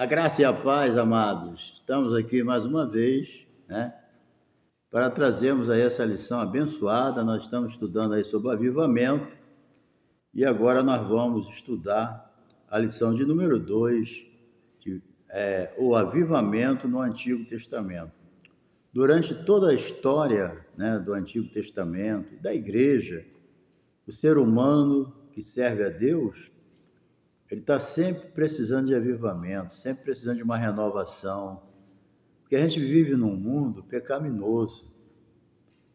A graça e a paz, amados. Estamos aqui mais uma vez, né, para trazermos aí essa lição abençoada. Nós estamos estudando aí sobre o avivamento e agora nós vamos estudar a lição de número 2, que é o avivamento no Antigo Testamento. Durante toda a história, né, do Antigo Testamento, da igreja, o ser humano que serve a Deus, ele está sempre precisando de avivamento, sempre precisando de uma renovação, porque a gente vive num mundo pecaminoso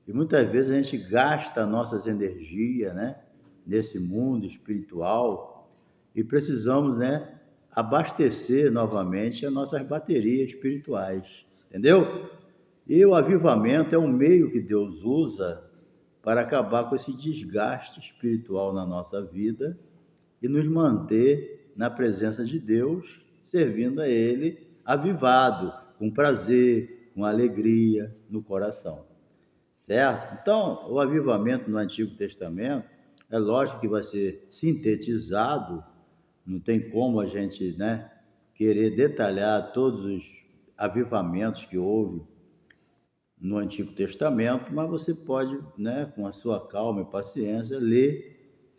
e muitas vezes a gente gasta nossas energias, né, nesse mundo espiritual e precisamos, né, abastecer novamente as nossas baterias espirituais, entendeu? E o avivamento é um meio que Deus usa para acabar com esse desgaste espiritual na nossa vida e nos manter na presença de Deus, servindo a Ele avivado, com prazer, com alegria no coração, certo? Então, o avivamento no Antigo Testamento, é lógico que vai ser sintetizado, não tem como a gente, né, querer detalhar todos os avivamentos que houve no Antigo Testamento, mas você pode, né, com a sua calma e paciência, ler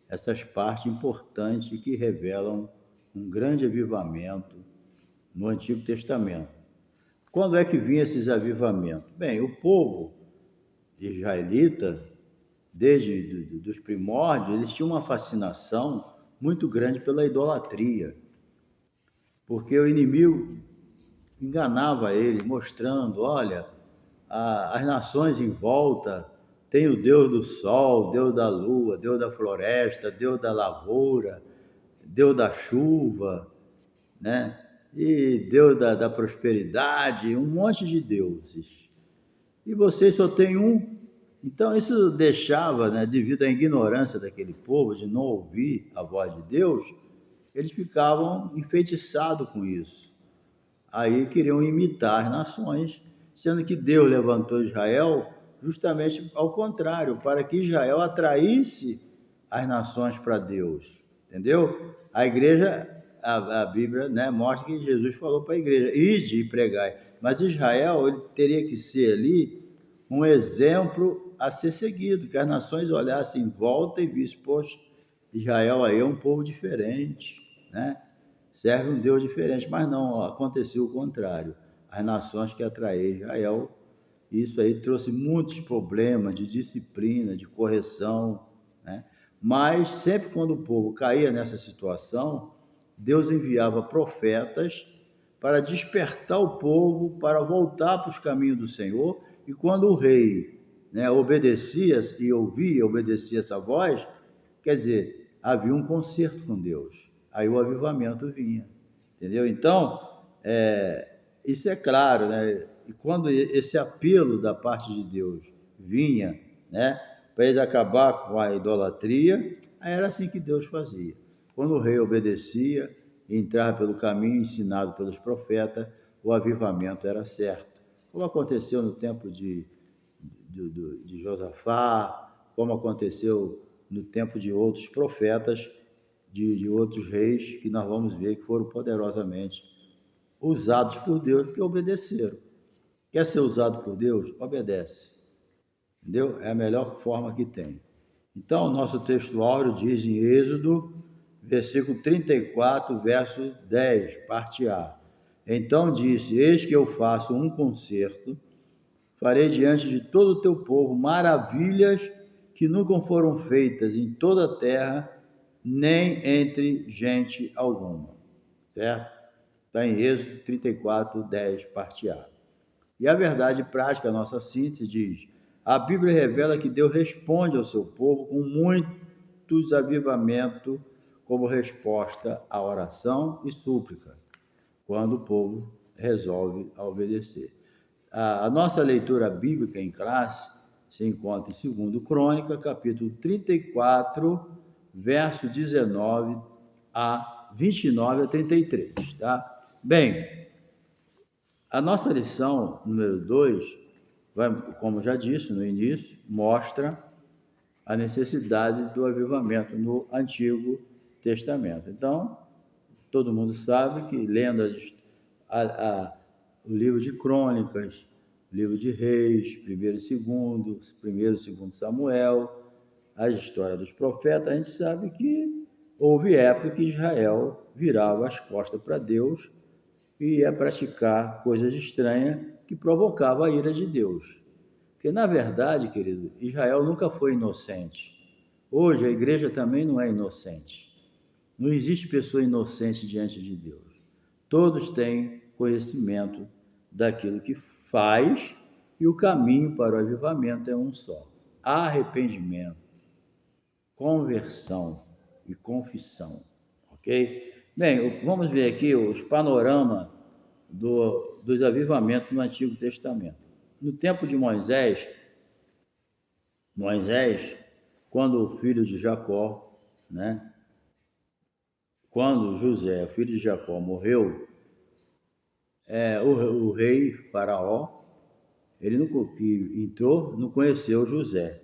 essas partes importantes que revelam um grande avivamento no Antigo Testamento. Quando é que vinham esses avivamentos? Bem, o povo israelita, desde os primórdios, eles tinham uma fascinação muito grande pela idolatria, porque o inimigo enganava eles, mostrando, olha, as nações em volta tem o Deus do sol, Deus da lua, Deus da floresta, Deus da lavoura, Deus da chuva, né? E Deus da prosperidade, um monte de deuses. E vocês só têm um. Então isso deixava, né, devido à ignorância daquele povo, de não ouvir a voz de Deus, eles ficavam enfeitiçados com isso. Aí queriam imitar as nações, sendo que Deus levantou Israel justamente ao contrário, para que Israel atraísse as nações para Deus, entendeu? A igreja, a Bíblia, né, mostra que Jesus falou para a igreja, ide e pregai, mas Israel ele teria que ser ali um exemplo a ser seguido, que as nações olhassem em volta e vissem, poxa, Israel aí é um povo diferente, né? Serve um Deus diferente, mas não, aconteceu o contrário. As nações que atraíram Israel, isso aí trouxe muitos problemas de disciplina, de correção, né? Mas sempre quando o povo caía nessa situação, Deus enviava profetas para despertar o povo, para voltar para os caminhos do Senhor, e quando o rei, né, obedecia e obedecia essa voz, quer dizer, havia um conserto com Deus. Aí o avivamento vinha, entendeu? Então, isso é claro, né? E quando esse apelo da parte de Deus vinha, né, para eles acabar com a idolatria, aí era assim que Deus fazia. Quando o rei obedecia, entrava pelo caminho ensinado pelos profetas, o avivamento era certo. Como aconteceu no tempo de Josafá, como aconteceu no tempo de outros profetas, de outros reis, que nós vamos ver que foram poderosamente usados por Deus, porque obedeceram. Quer ser usado por Deus? Obedece. Entendeu? É a melhor forma que tem. Então, o nosso texto áureo diz em Êxodo, versículo 34, verso 10, parte A. Então disse, eis que eu faço um concerto, farei diante de todo o teu povo maravilhas que nunca foram feitas em toda a terra, nem entre gente alguma. Certo? Está em Êxodo 34, 10, parte A. E a verdade prática, a nossa síntese, diz: a Bíblia revela que Deus responde ao seu povo com muitos avivamentos como resposta à oração e súplica, quando o povo resolve obedecer. A nossa leitura bíblica em classe se encontra em 2 Crônica, capítulo 34, verso 19 a 29 a 33, tá? Bem, a nossa lição número 2, como já disse no início, mostra a necessidade do avivamento no Antigo Testamento. Então, todo mundo sabe que, lendo o livro de Crônicas, o livro de Reis, primeiro e segundo Samuel, a história dos profetas, a gente sabe que houve época que Israel virava as costas para Deus e ia praticar coisas estranhas que provocavam a ira de Deus. Porque, na verdade, querido, Israel nunca foi inocente. Hoje, a igreja também não é inocente. Não existe pessoa inocente diante de Deus. Todos têm conhecimento daquilo que faz e o caminho para o avivamento é um só: arrependimento, conversão e confissão. Ok? Bem, vamos ver aqui os panoramas dos avivamentos no Antigo Testamento. No tempo de Moisés, quando o filho de Jacó, né? Quando José, filho de Jacó, morreu, o rei Faraó, ele que entrou, não conheceu José,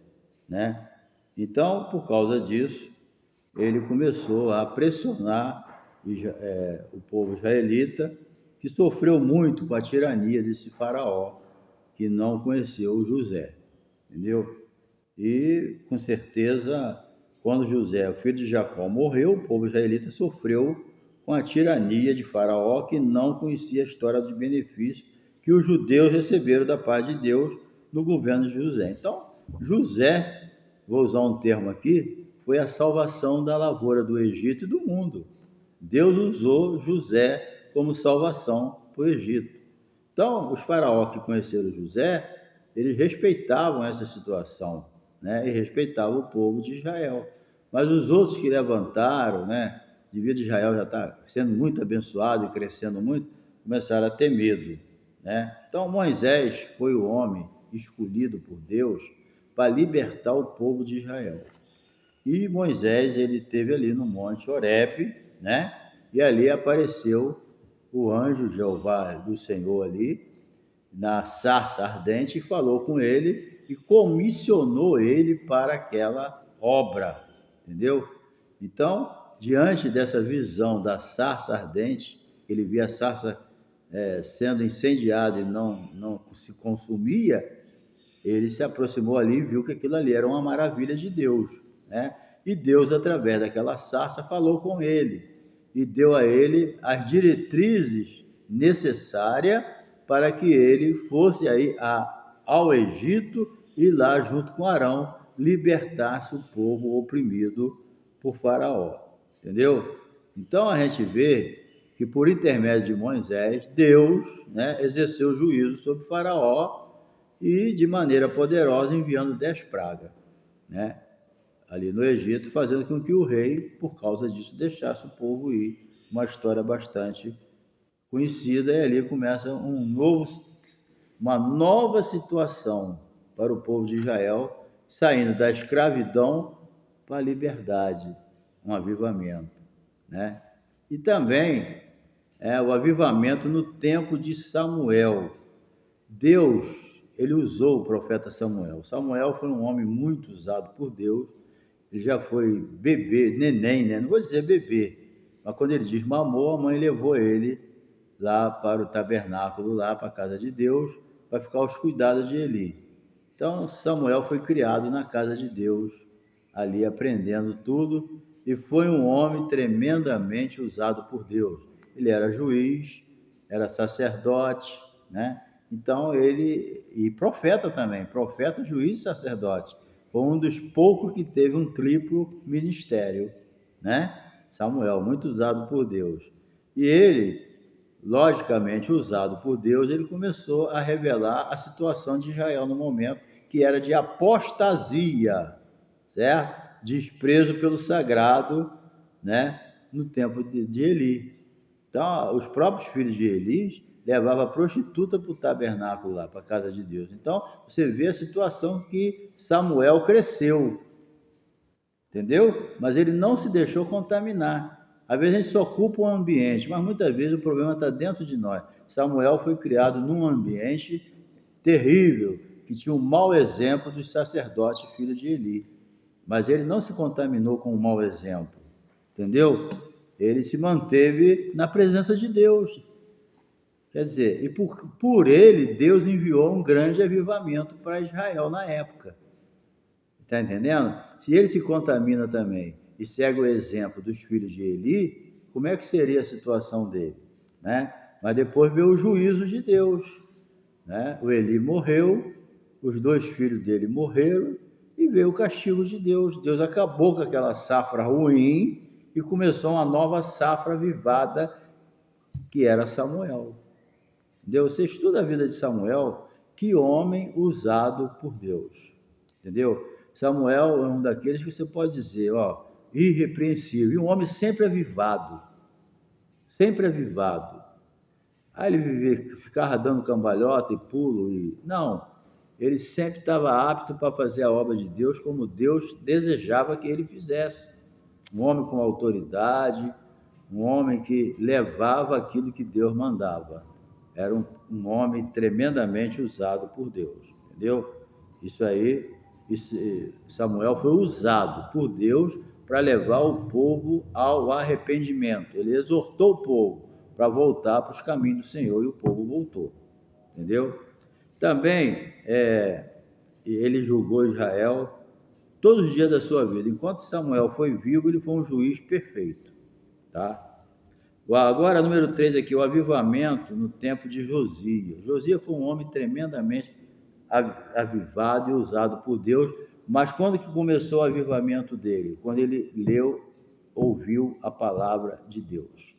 né? Então, por causa disso, ele começou a pressionar o povo israelita, que sofreu muito com a tirania desse Faraó, que não conheceu José, entendeu? E, com certeza, quando José, o filho de Jacó, morreu, o povo israelita sofreu com a tirania de Faraó, que não conhecia a história dos benefícios que os judeus receberam da parte de Deus no governo de José. Então, José, vou usar um termo aqui, foi a salvação da lavoura do Egito e do mundo. Deus usou José como salvação para o Egito. Então, os faraós que conheceram José, eles respeitavam essa situação, né? E respeitavam o povo de Israel. Mas os outros que levantaram, né? Devido a Israel já estar sendo muito abençoado e crescendo muito, começaram a ter medo, né? Então, Moisés foi o homem escolhido por Deus para libertar o povo de Israel. E Moisés, ele esteve ali no Monte Horebe, né? E ali apareceu o anjo Jeová do Senhor ali, na sarça ardente, e falou com ele e comissionou ele para aquela obra, entendeu? Então, diante dessa visão da sarça ardente, ele via a sarça sendo incendiada e não se consumia, ele se aproximou ali e viu que aquilo ali era uma maravilha de Deus, né? E Deus, através daquela sarça, falou com ele e deu a ele as diretrizes necessárias para que ele fosse aí ao Egito e lá, junto com Arão, libertasse o povo oprimido por Faraó, entendeu? Então a gente vê que por intermédio de Moisés, Deus, né, exerceu juízo sobre Faraó e de maneira poderosa enviando 10 pragas, né, ali no Egito, fazendo com que o rei, por causa disso, deixasse o povo ir. Uma história bastante conhecida, e ali começa uma nova situação para o povo de Israel, saindo da escravidão para a liberdade, um avivamento, né? E também o avivamento no tempo de Samuel. Deus, ele usou o profeta Samuel. Samuel foi um homem muito usado por Deus. Ele já foi bebê, neném, né? Não vou dizer bebê, mas quando ele diz mamou, a mãe levou ele lá para o tabernáculo, lá para a casa de Deus, para ficar aos cuidados de Eli. Então, Samuel foi criado na casa de Deus, ali aprendendo tudo, e foi um homem tremendamente usado por Deus. Ele era juiz, era sacerdote, né? Então, e profeta também, profeta, juiz e sacerdote. Foi um dos poucos que teve um triplo ministério, né? Samuel, muito usado por Deus. E ele, logicamente usado por Deus, ele começou a revelar a situação de Israel no momento, que era de apostasia, certo? Desprezo pelo sagrado, né? No tempo de Eli. Então, os próprios filhos de Eli levavam a prostituta para o tabernáculo lá, para a casa de Deus. Então, você vê a situação que Samuel cresceu, entendeu? Mas ele não se deixou contaminar. Às vezes a gente só culpa o ambiente, mas muitas vezes o problema está dentro de nós. Samuel foi criado num ambiente terrível, que tinha um mau exemplo dos sacerdotes filhos de Eli. Mas ele não se contaminou com um mau exemplo, entendeu? Ele se manteve na presença de Deus. Quer dizer, e por ele, Deus enviou um grande avivamento para Israel na época. Está entendendo? Se ele se contamina também e segue o exemplo dos filhos de Eli, como é que seria a situação dele? Né? Mas depois veio o juízo de Deus. Né? O Eli morreu, os 2 filhos dele morreram e veio o castigo de Deus. Deus acabou com aquela safra ruim e começou uma nova safra avivada, que era Samuel. Entendeu? Você estuda a vida de Samuel, que homem usado por Deus. Entendeu? Samuel é um daqueles que você pode dizer, ó, irrepreensível, e um homem sempre avivado. Sempre avivado. Aí ele ficava dando cambalhota e pulo. Não, ele sempre estava apto para fazer a obra de Deus como Deus desejava que ele fizesse. Um homem com autoridade, um homem que levava aquilo que Deus mandava. Era um homem tremendamente usado por Deus, entendeu? Samuel foi usado por Deus para levar o povo ao arrependimento. Ele exortou o povo para voltar para os caminhos do Senhor e o povo voltou, entendeu? Também ele julgou Israel todos os dias da sua vida. Enquanto Samuel foi vivo, ele foi um juiz perfeito, tá? Agora, número 3 aqui, o avivamento no tempo de Josias. Josias foi um homem tremendamente avivado e usado por Deus, mas quando que começou o avivamento dele? Quando ele ouviu a palavra de Deus.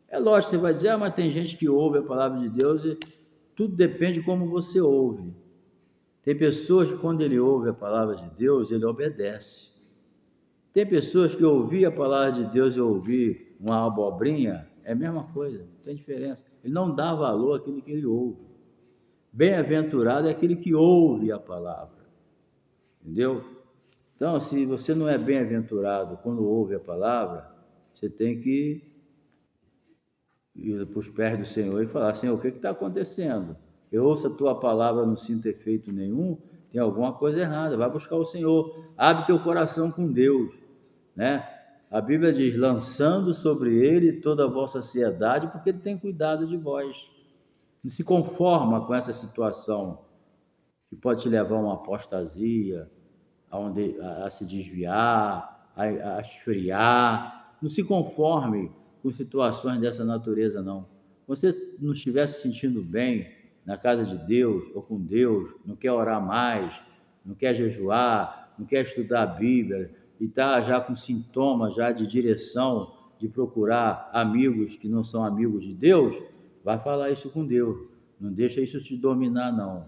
É lógico, você vai dizer, mas tem gente que ouve a palavra de Deus e tudo depende de como você ouve. Tem pessoas que quando ele ouve a palavra de Deus, ele obedece. Tem pessoas que ouvir a palavra de Deus e ouvir uma abobrinha, é a mesma coisa, não tem diferença. Ele não dá valor àquilo que ele ouve. Bem-aventurado é aquele que ouve a palavra, entendeu? Então, se você não é bem-aventurado quando ouve a palavra, você tem que ir para os pés do Senhor e falar, Senhor, o que está acontecendo? Eu ouço a tua palavra, não sinto efeito nenhum, tem alguma coisa errada, vai buscar o Senhor, abre teu coração com Deus, né? A Bíblia diz, lançando sobre ele toda a vossa ansiedade, porque ele tem cuidado de vós. Não se conforma com essa situação que pode te levar a uma apostasia, a se desviar, a esfriar. Não se conforme com situações dessa natureza, não. Você não estiver se sentindo bem na casa de Deus ou com Deus, não quer orar mais, não quer jejuar, não quer estudar a Bíblia, e está já com sintomas já de direção, de procurar amigos que não são amigos de Deus, vai falar isso com Deus. Não deixa isso te dominar, não.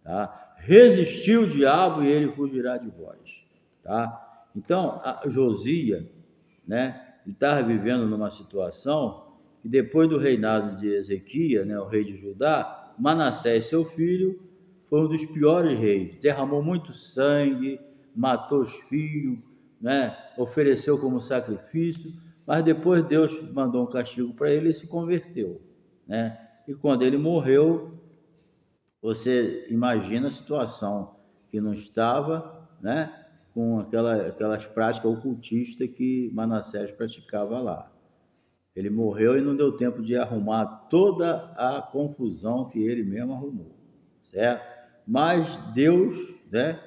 Tá? Resistir o diabo e ele fugirá de vós. Tá? Então, Josias, né, ele estava vivendo numa situação que depois do reinado de Ezequias, né, o rei de Judá, Manassés, seu filho, foi um dos piores reis. Derramou muito sangue, matou os filhos, né, ofereceu como sacrifício, mas depois Deus mandou um castigo para ele e se converteu. Né? E quando ele morreu, você imagina a situação que não estava, né, com aquelas práticas ocultistas que Manassés praticava lá. Ele morreu e não deu tempo de arrumar toda a confusão que ele mesmo arrumou, certo? Mas Deus, né,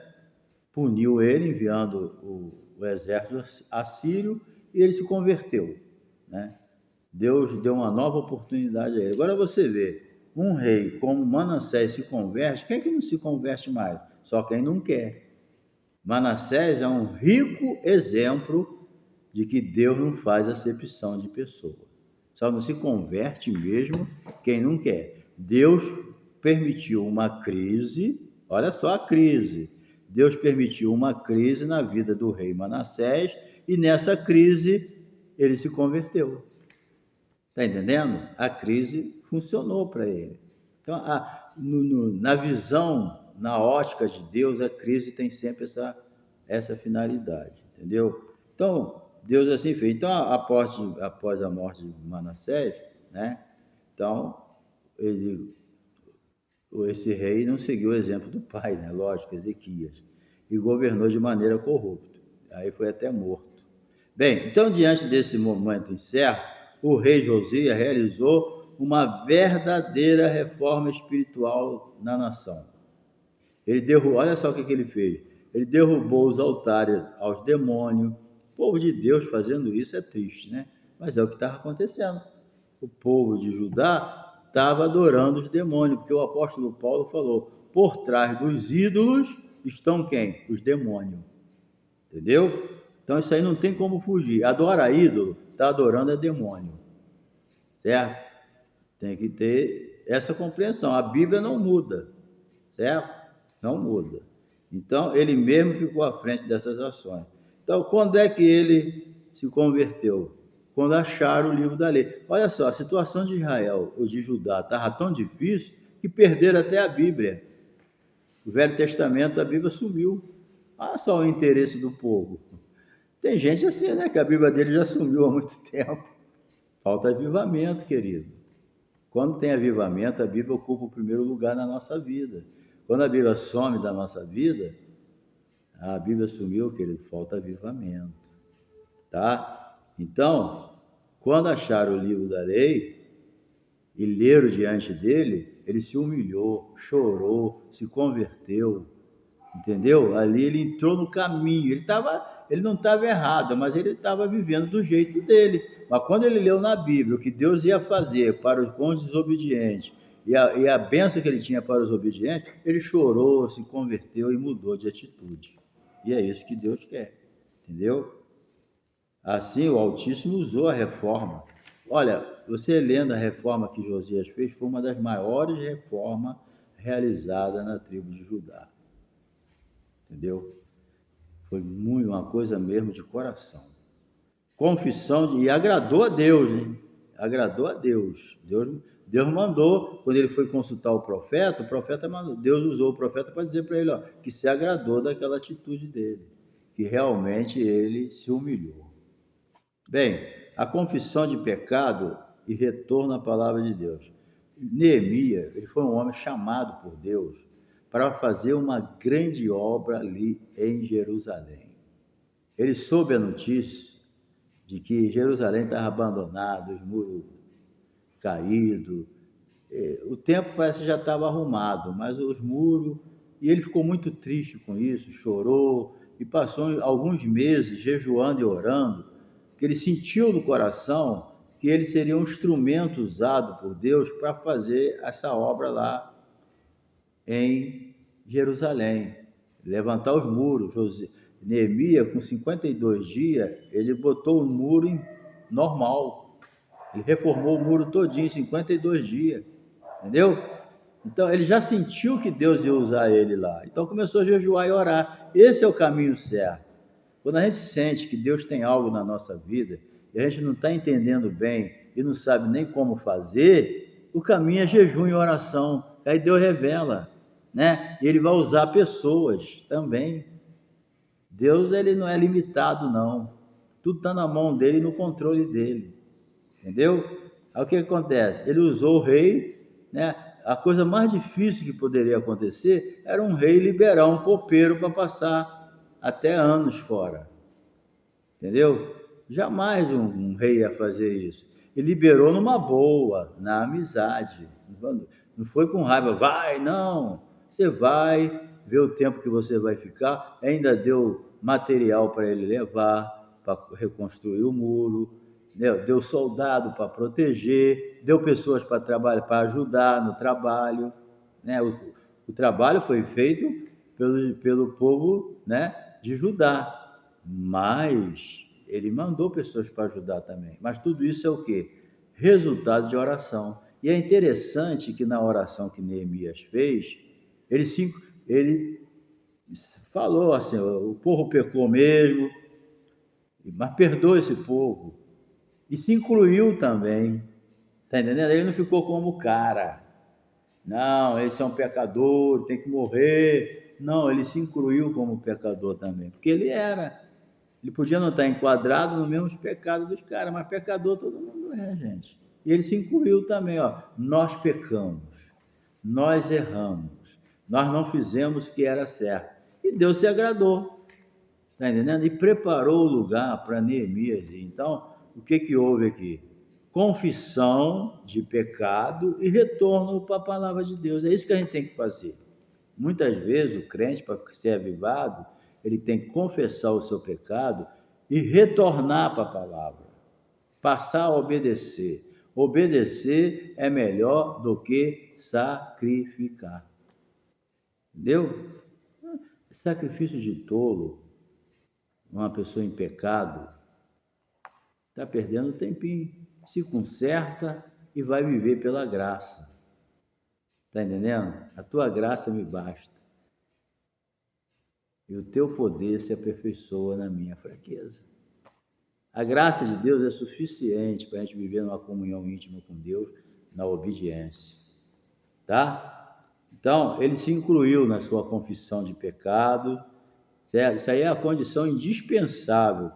puniu ele enviando o exército assírio e ele se converteu, né? Deus deu uma nova oportunidade a ele. Agora você vê, um rei como Manassés se converte, quem é que não se converte mais? Só quem não quer. Manassés é um rico exemplo de que Deus não faz acepção de pessoa. Só não se converte mesmo quem não quer. Deus permitiu uma crise, olha só a crise. Deus permitiu uma crise na vida do rei Manassés e nessa crise ele se converteu. Está entendendo? A crise funcionou para ele. Então, na visão, na ótica de Deus, a crise tem sempre essa finalidade, entendeu? Então, Deus assim fez. Então, após a morte de Manassés, né? Então, esse rei não seguiu o exemplo do pai, né? Lógico, Ezequias, e governou de maneira corrupta. Aí foi até morto. Bem, então, diante desse momento incerto, o rei Josias realizou uma verdadeira reforma espiritual na nação. Ele derrubou, olha só o que ele fez. Ele derrubou os altares aos demônios. O povo de Deus fazendo isso é triste, né? Mas é o que estava acontecendo. O povo de Judá estava adorando os demônios, porque o apóstolo Paulo falou: por trás dos ídolos estão quem? Os demônios. Entendeu? Então isso aí não tem como fugir. Adora ídolo, está adorando é demônio. Certo? Tem que ter essa compreensão. A Bíblia não muda. Certo? Não muda. Então, ele mesmo ficou à frente dessas ações. Então, quando é que ele se converteu? Quando acharam o livro da lei. Olha só, a situação de Israel ou de Judá estava tão difícil que perderam até a Bíblia. O Velho Testamento, a Bíblia sumiu. Olha só o interesse do povo. Tem gente assim, né? Que a Bíblia dele já sumiu há muito tempo. Falta avivamento, querido. Quando tem avivamento, a Bíblia ocupa o primeiro lugar na nossa vida. Quando a Bíblia some da nossa vida, a Bíblia sumiu, querido, falta avivamento. Tá? Então, quando acharam o livro da lei e leram diante dele, ele se humilhou, chorou, se converteu. Entendeu? Ali ele entrou no caminho. Ele não estava errado, mas ele estava vivendo do jeito dele. Mas quando ele leu na Bíblia o que Deus ia fazer para os desobedientes e a bênção que ele tinha para os obedientes, ele chorou, se converteu e mudou de atitude. E é isso que Deus quer. Entendeu? Assim, o Altíssimo usou a reforma. Olha, você lendo a reforma que Josias fez, foi uma das maiores reformas realizadas na tribo de Judá. Entendeu? Foi muito uma coisa mesmo de coração. Confissão e agradou a Deus, hein? Agradou a Deus. Deus mandou, quando ele foi consultar o profeta mandou, Deus usou o profeta para dizer para ele, ó, que se agradou daquela atitude dele, que realmente ele se humilhou. Bem, a confissão de pecado e retorno à palavra de Deus. Neemias, ele foi um homem chamado por Deus para fazer uma grande obra ali em Jerusalém. Ele soube a notícia de que Jerusalém estava abandonado, os muros caídos, o templo parece que já estava arrumado, mas os muros, e ele ficou muito triste com isso, chorou, e passou alguns meses jejuando e orando, que ele sentiu no coração que ele seria um instrumento usado por Deus para fazer essa obra lá em Jerusalém, levantar os muros. Neemias, com 52 dias, ele botou o muro normal. Ele reformou o muro todinho em 52 dias. Entendeu? Então, ele já sentiu que Deus ia usar ele lá. Então, começou a jejuar e orar. Esse é o caminho certo. Quando a gente sente que Deus tem algo na nossa vida e a gente não está entendendo bem e não sabe nem como fazer, o caminho é jejum e oração. Aí Deus revela, né? E ele vai usar pessoas também. Deus, ele não é limitado, não. Tudo está na mão dele e no controle dele. Entendeu? Aí o que acontece? Ele usou o rei, né? A coisa mais difícil que poderia acontecer era um rei liberar um copeiro para passar até anos fora. Entendeu? Jamais um rei ia fazer isso. Ele liberou numa boa, na amizade. Não foi com raiva, vai, não. Você vai, vê o tempo que você vai ficar. Ainda deu material para ele levar, para reconstruir o muro. Deu soldado para proteger, deu pessoas para trabalhar, para ajudar no trabalho. Né? O trabalho foi feito pelo povo, né, de Judá, mas ele mandou pessoas para ajudar também. Mas tudo isso é o quê? Resultado de oração. E é interessante que na oração que Neemias fez, ele falou assim, o povo pecou mesmo, mas perdoa esse povo. E se incluiu também, tá entendendo? Ele não ficou como cara. Não, eles são pecadores, tem que morrer. Não, ele se incluiu como pecador também, porque ele era. Ele podia não estar enquadrado nos mesmos pecados dos caras, mas pecador todo mundo é, gente. E ele se incluiu também, ó. Nós pecamos, nós erramos, nós não fizemos o que era certo. E Deus se agradou, tá entendendo? E preparou o lugar para Neemias. Então, o que houve aqui? confissão de pecado e retorno para a palavra de Deus. É isso que a gente tem que fazer. Muitas vezes o crente, para ser avivado, ele tem que confessar o seu pecado e retornar para a palavra, passar a obedecer. Obedecer é melhor do que sacrificar. Entendeu? Sacrifício de tolo, uma pessoa em pecado, está perdendo tempinho. Se conserta e vai viver pela graça. Está entendendo? A tua graça me basta. E o teu poder se aperfeiçoa na minha fraqueza. A graça de Deus é suficiente para a gente viver numa comunhão íntima com Deus, na obediência. Tá? Então, ele se incluiu na sua confissão de pecado, certo? Isso aí é a condição indispensável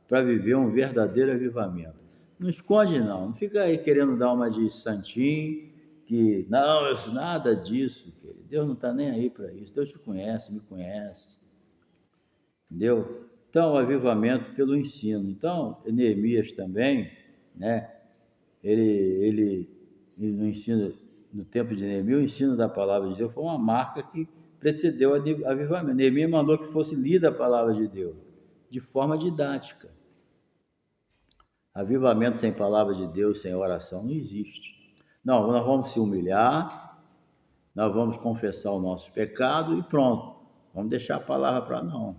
para viver um verdadeiro avivamento. Não esconde não fica aí querendo dar uma de santinho, que não, eu sou nada disso, querido. Deus não está nem aí para isso, Deus te conhece, me conhece, entendeu? Então, o avivamento pelo ensino. Então, Neemias também, né? Ele no ensino, no tempo de Neemias, o ensino da palavra de Deus foi uma marca que precedeu o avivamento. Neemias mandou que fosse lida a palavra de Deus, de forma didática. Avivamento sem palavra de Deus, sem oração, não existe. Não, nós vamos se humilhar, nós vamos confessar o nosso pecado e pronto. Vamos deixar a palavra para não.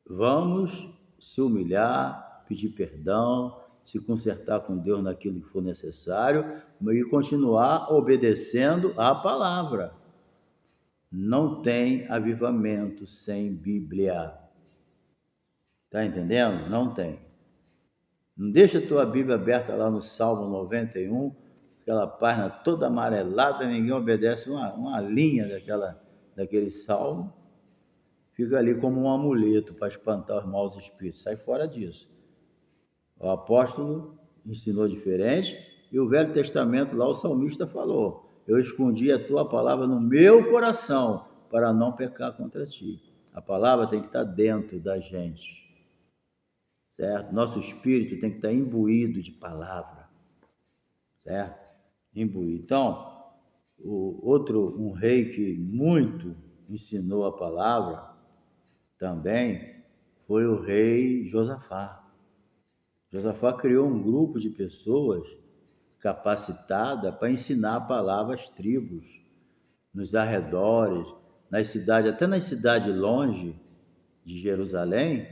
Vamos se humilhar, pedir perdão, se consertar com Deus naquilo que for necessário e continuar obedecendo à palavra. Não tem avivamento sem Bíblia. Está entendendo? Não tem. Não deixa a tua Bíblia aberta lá no Salmo 91, aquela página toda amarelada, ninguém obedece uma linha daquele salmo. Fica ali como um amuleto para espantar os maus espíritos. Sai fora disso. O apóstolo ensinou diferente e o Velho Testamento lá o salmista falou: eu escondi a tua palavra no meu coração para não pecar contra ti. A palavra tem que estar dentro da gente, certo? Nosso espírito tem que estar imbuído de palavra, certo? Imbuído. Então, um rei que muito ensinou a palavra também foi o rei Josafá. Josafá criou um grupo de pessoas capacitada para ensinar a palavra às tribos, nos arredores, nas cidades, até nas cidades longe de Jerusalém.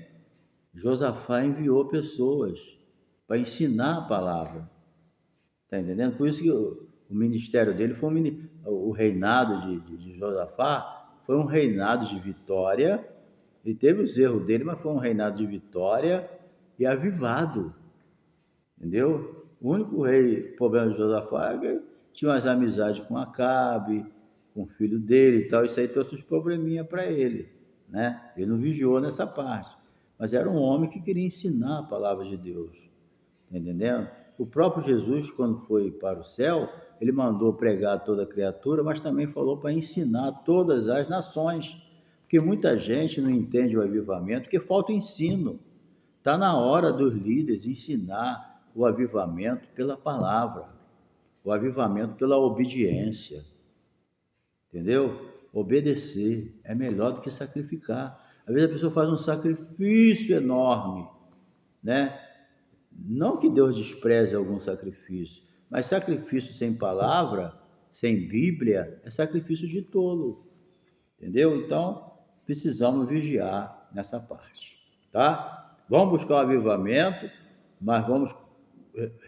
Josafá enviou pessoas para ensinar a palavra. Está entendendo? Por isso que o ministério dele foi o reinado de Josafá foi um reinado de vitória. Ele teve os erros dele, mas foi um reinado de vitória e avivado. Entendeu? O único problema de Josafá é que tinha umas amizades com Acabe, com o filho dele e tal. Isso aí trouxe uns probleminha para ele, né? Ele não vigiou nessa parte. Mas era um homem que queria ensinar a palavra de Deus. Tá entendendo? O próprio Jesus, quando foi para o céu, ele mandou pregar a toda criatura, mas também falou para ensinar todas as nações. Porque muita gente não entende o avivamento, porque falta ensino. Está na hora dos líderes ensinar o avivamento pela palavra, o avivamento pela obediência. Entendeu? Obedecer é melhor do que sacrificar. Às vezes a pessoa faz um sacrifício enorme, né? Não que Deus despreze algum sacrifício, mas sacrifício sem palavra, sem Bíblia, é sacrifício de tolo. Entendeu? Então, precisamos vigiar nessa parte, tá? Vamos buscar o avivamento, mas vamos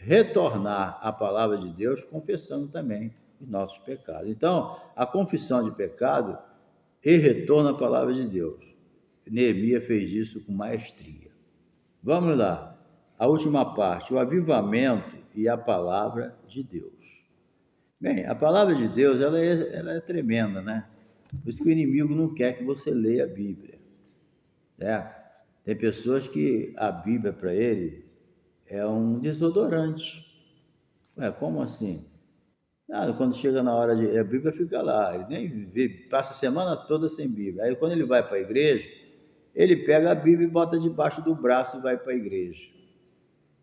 retornar à palavra de Deus confessando também os nossos pecados. Então, a confissão de pecado e retorno à palavra de Deus. Neemias fez isso com maestria. Vamos lá. A última parte, o avivamento e a palavra de Deus. Bem, a palavra de Deus, ela é tremenda, né? Por isso que o inimigo não quer que você leia a Bíblia, certo? Tem pessoas que a Bíblia para ele é um desodorante. Ué, como assim? Quando chega na hora a Bíblia fica lá, ele nem vê, passa a semana toda sem Bíblia. Aí quando ele vai para a igreja, ele pega a Bíblia e bota debaixo do braço e vai para a igreja.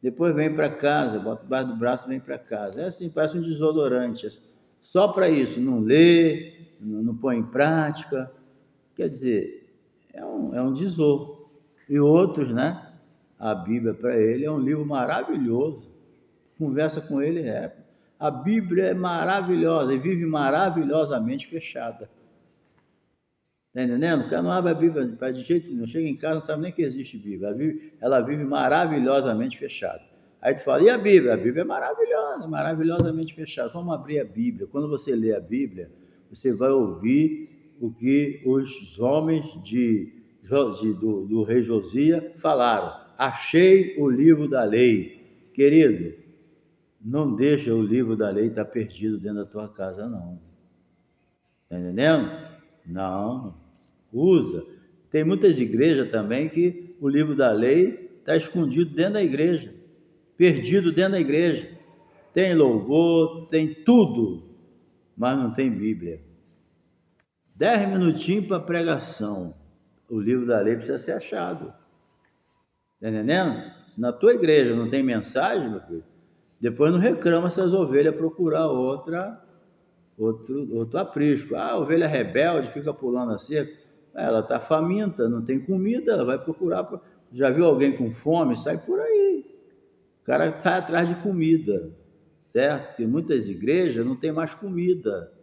depois vem para casa, bota debaixo do braço e vem para casa. É assim, parece um desodorante. Só para isso, não lê, não põe em prática. Quer dizer, é um desor. E outros, né? A Bíblia para ele é um livro maravilhoso. Conversa com ele, a Bíblia é maravilhosa e vive maravilhosamente fechada. Está entendendo? O cara não abre a Bíblia de jeito nenhum. Chega em casa, não sabe nem que existe Bíblia. Ela vive maravilhosamente fechada. Aí tu fala, e a Bíblia? A Bíblia é maravilhosa, maravilhosamente fechada. Vamos abrir a Bíblia. Quando você lê a Bíblia, você vai ouvir o que os homens do rei Josias falaram. Achei o livro da lei. Querido, não deixa o livro da lei estar perdido dentro da tua casa, não. Está entendendo? Não. Usa. Tem muitas igrejas também que o livro da lei está escondido dentro da igreja, perdido dentro da igreja. Tem louvor, tem tudo, mas não tem Bíblia. 10 minutinhos para pregação. O livro da lei precisa ser achado. Está entendendo? Se na tua igreja não tem mensagem, meu filho, depois não reclama se as ovelhas procurar outro aprisco. A ovelha rebelde fica pulando a cerca. Ela está faminta, não tem comida, ela vai procurar. Já viu alguém com fome? Sai por aí. O cara está atrás de comida, certo? Porque muitas igrejas não tem mais comida.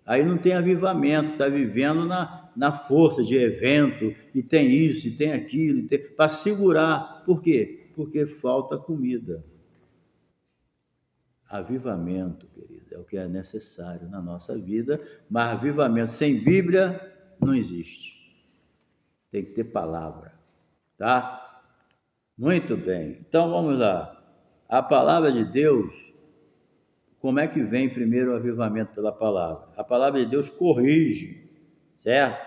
Aí não tem avivamento, está vivendo na força de evento, e tem isso, e tem aquilo, para segurar. Por quê? Porque falta comida. Avivamento, querido, é o que é necessário na nossa vida, mas avivamento sem Bíblia não existe. Tem que ter palavra, tá? Muito bem, então vamos lá. A palavra de Deus, como é que vem primeiro o avivamento pela palavra? A palavra de Deus corrige, certo?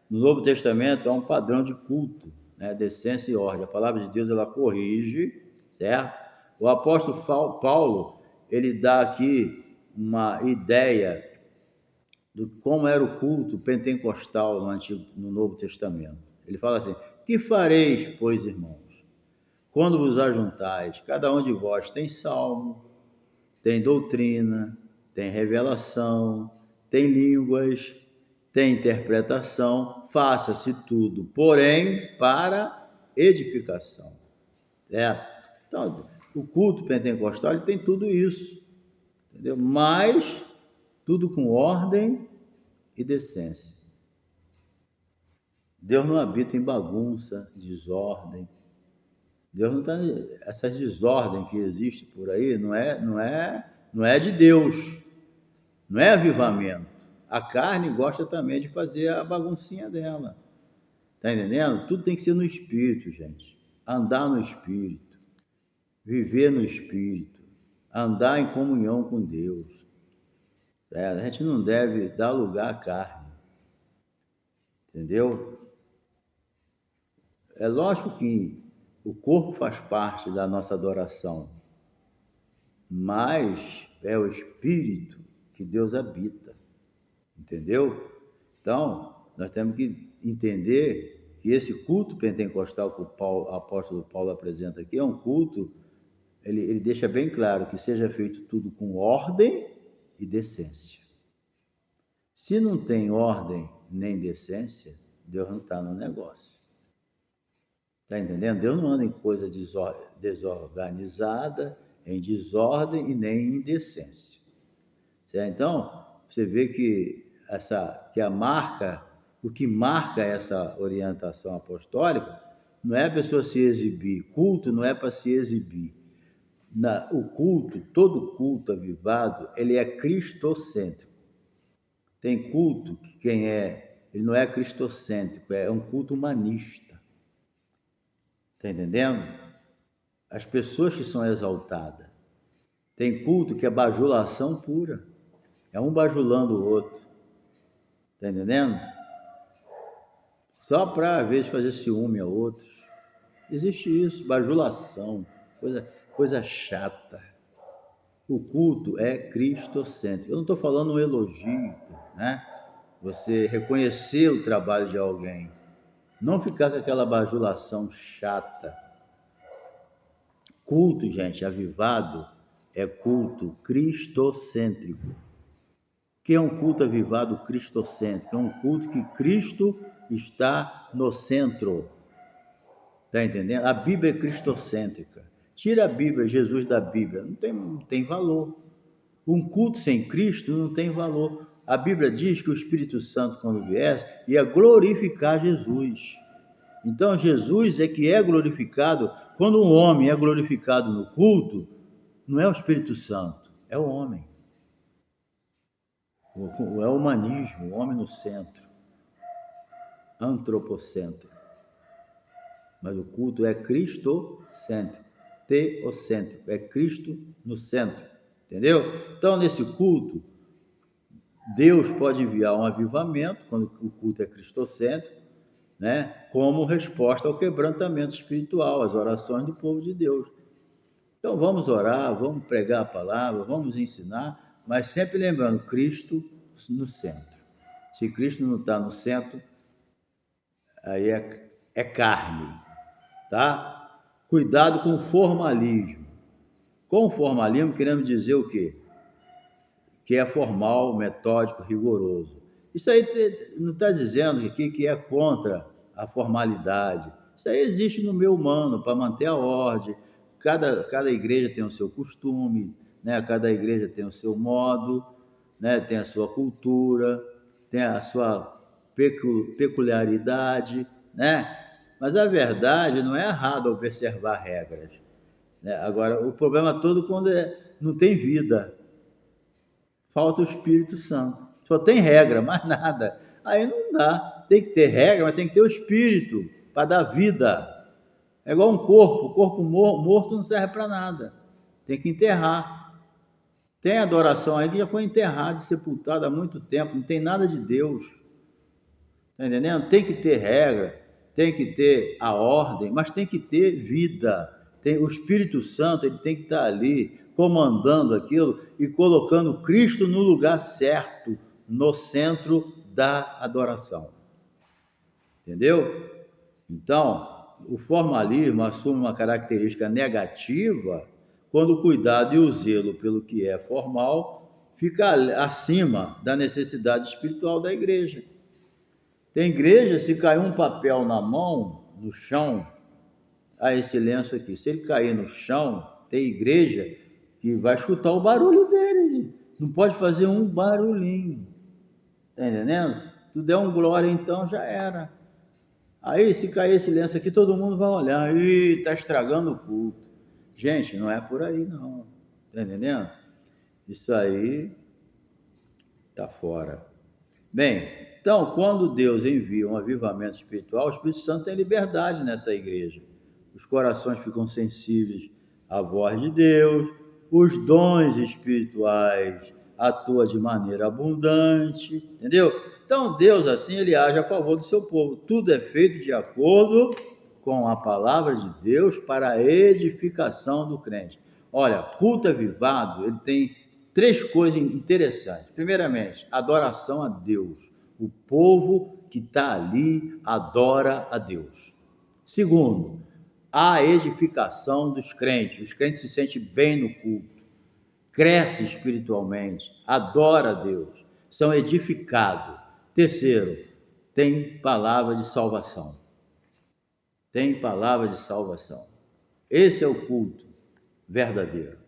No Novo Testamento há um padrão de culto, né? Decência e ordem. A palavra de Deus, ela corrige, certo? O apóstolo Paulo, ele dá aqui uma ideia de como era o culto pentecostal no Novo Testamento. Ele fala assim: que fareis, pois, irmãos, quando vos ajuntais? Cada um de vós tem salmo, tem doutrina, tem revelação, tem línguas, tem interpretação. Faça-se tudo, porém, para edificação. Certo? Então, o culto pentecostal, ele tem tudo isso, entendeu? Mas tudo com ordem e decência. Deus não habita em bagunça, desordem. Deus não está. Essas desordens que existem por aí não é de Deus, não é avivamento. A carne gosta também de fazer a baguncinha dela. Está entendendo? Tudo tem que ser no espírito, gente. Andar no espírito, viver no espírito, andar em comunhão com Deus. Certo? A gente não deve dar lugar à carne. Entendeu? É lógico que o corpo faz parte da nossa adoração, mas é o espírito que Deus habita. Entendeu? Então, nós temos que entender que esse culto pentecostal que o apóstolo Paulo apresenta aqui é um culto, ele deixa bem claro que seja feito tudo com ordem e decência. Se não tem ordem nem decência, Deus não está no negócio. Está entendendo? Deus não anda em coisa desorganizada, em desordem e nem em indecência. Certo? Então, você vê que o que marca essa orientação apostólica não é a pessoa se exibir. Culto não é para se exibir. O culto, todo culto avivado, ele é cristocêntrico. Tem culto que ele não é cristocêntrico, é um culto humanista. Está entendendo? As pessoas que são exaltadas. Tem culto que é bajulação pura. É um bajulando o outro. Está entendendo? Só para, às vezes, fazer ciúme a outros. Existe isso, bajulação, coisa chata. O culto é cristocêntrico. Eu não estou falando um elogio, né? Você reconhecer o trabalho de alguém. Não ficar com aquela bajulação chata. Culto, gente, avivado é culto cristocêntrico. O que é um culto avivado cristocêntrico? É um culto que Cristo está no centro. Está entendendo? A Bíblia é cristocêntrica. Tira a Bíblia, Jesus da Bíblia, não tem valor. Um culto sem Cristo não tem valor. A Bíblia diz que o Espírito Santo, quando viesse, ia glorificar Jesus. Então, Jesus é que é glorificado. Quando um homem é glorificado no culto, não é o Espírito Santo, é o homem. É o humanismo, o homem no centro, antropocêntrico. Mas o culto é cristocêntrico, teocêntrico, é Cristo no centro, entendeu? Então, nesse culto, Deus pode enviar um avivamento, quando o culto é cristocêntrico, né? Como resposta ao quebrantamento espiritual, às orações do povo de Deus. Então, vamos orar, vamos pregar a palavra, vamos ensinar, mas sempre lembrando, Cristo no centro. Se Cristo não está no centro, aí é carne, tá? Cuidado com o formalismo. Com o formalismo, queremos dizer o quê? Que é formal, metódico, rigoroso. Isso aí não está dizendo que é contra a formalidade. Isso aí existe no meio humano, para manter a ordem. Cada igreja tem o seu costume, né? Cada igreja tem o seu modo, né? Tem a sua cultura, tem a sua peculiaridade, né? Mas a verdade não é errado observar regras, né? Agora, o problema todo é quando não tem vida, falta o Espírito Santo. Só tem regra, mais nada. Aí não dá. Tem que ter regra, mas tem que ter o Espírito para dar vida. É igual um corpo. O corpo morto não serve para nada. Tem que enterrar. Tem adoração aí que já foi enterrada e sepultada há muito tempo. Não tem nada de Deus. Está entendendo? Tem que ter regra, tem que ter a ordem, mas tem que ter vida. Tem o Espírito Santo, ele tem que estar ali comandando aquilo e colocando Cristo no lugar certo, no centro da adoração. Entendeu? Então, o formalismo assume uma característica negativa quando o cuidado e o zelo pelo que é formal fica acima da necessidade espiritual da igreja. Tem igreja, se cair um papel na mão, no chão, esse lenço aqui, se ele cair no chão, tem igreja que vai escutar o barulho dele, não pode fazer um barulhinho, tá entendendo? Se tu der um glória, então já era. Aí, se cair esse lenço aqui, todo mundo vai olhar, ih, tá estragando o culto. Gente, não é por aí não, tá entendendo? Isso aí tá fora. Bem, então, quando Deus envia um avivamento espiritual, o Espírito Santo tem liberdade nessa igreja. Os corações ficam sensíveis à voz de Deus, os dons espirituais atuam de maneira abundante, entendeu? Então, Deus, assim, ele age a favor do seu povo. Tudo é feito de acordo com a palavra de Deus para a edificação do crente. Olha, culto avivado, ele tem 3 coisas interessantes. Primeiramente, adoração a Deus. O povo que está ali adora a Deus. Segundo, a edificação dos crentes. Os crentes se sentem bem no culto, crescem espiritualmente, adora a Deus, são edificados. Terceiro, tem palavra de salvação. Tem palavra de salvação. Esse é o culto verdadeiro.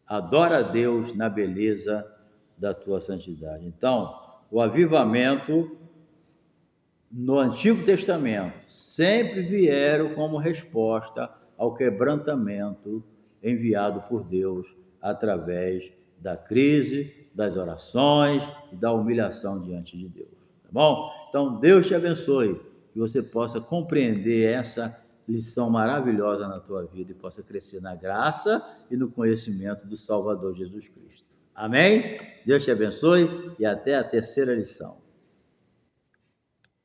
Adora a Deus na beleza da tua santidade. Então, o avivamento no Antigo Testamento sempre vieram como resposta ao quebrantamento enviado por Deus através da crise, das orações e da humilhação diante de Deus. Tá bom? Então, Deus te abençoe, que você possa compreender essa lição maravilhosa na tua vida e possa crescer na graça e no conhecimento do Salvador Jesus Cristo. Amém? Deus te abençoe e até a terceira lição.